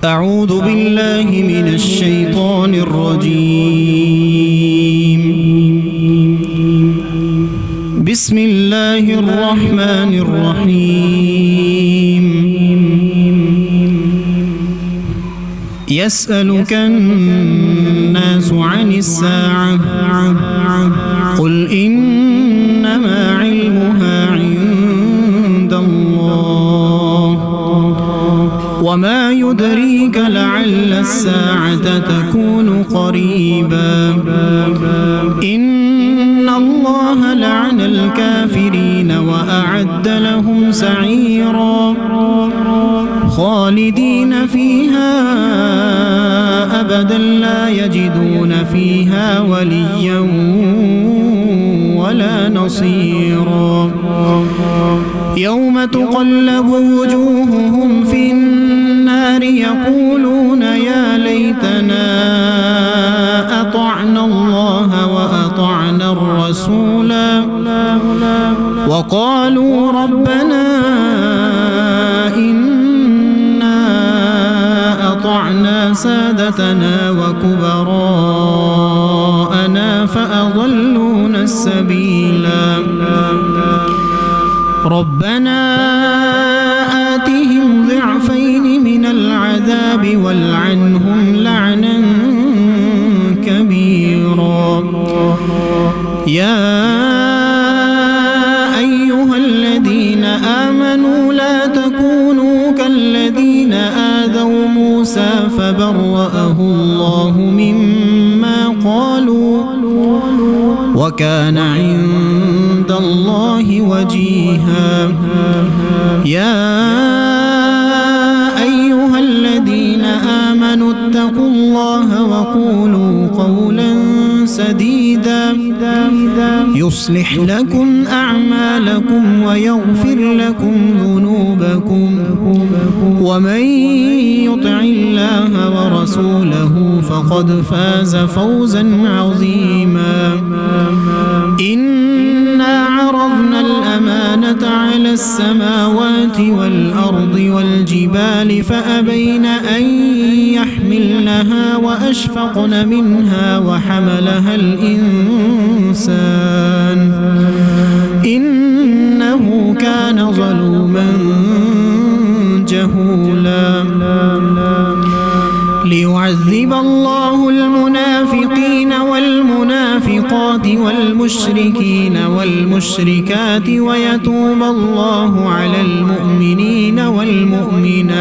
أعوذ بالله من الشيطان الرجيم. بسم الله الرحمن الرحيم. يسألك الناس عن الساعة قل إنما علمها عند الله وما يدريك لعل الساعة تكون قريبا. إن الله لعن الكافرين وأعد لهم سعيرا خالدين فيها أبدا لا يجدون فيها وليا ولا نصيرا. يوم تقلب وجوههم في النار يقولون يا ليتنا أطعنا الله وأطعنا الرسولا وقالوا ربنا إنا أطعنا سادتنا وكبراءنا فأضلونا السبيلا. ربنا آتهم ضعفين من العذاب والعنهم لعنا كبيرا. يا أيها الذين آمنوا لا تكونوا كالذين آذوا موسى فبرأه الله مما قالوا وكان عند الله وجيها. يا أيها الذين آمنوا اتقوا الله وقولوا قولا سديدا يصلح لكم أعمالكم ويغفر لكم ذنوبكم ومن يطع الله ورسوله فقد فاز فوزا عظيما. إنا عرضنا الأمانة على السماوات والأرض والجبال فأبين أن يحملنها وأشفقن منها وحملها الإنسان إنه كان ظلوما جهولا. ليعذب الله المنافقين والمنافقات والمشركين والمشركات ويتوب الله على المؤمنين والمؤمنات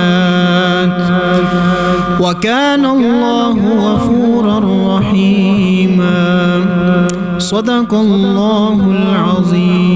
وكان الله غفورا رحيما. صدق الله العظيم.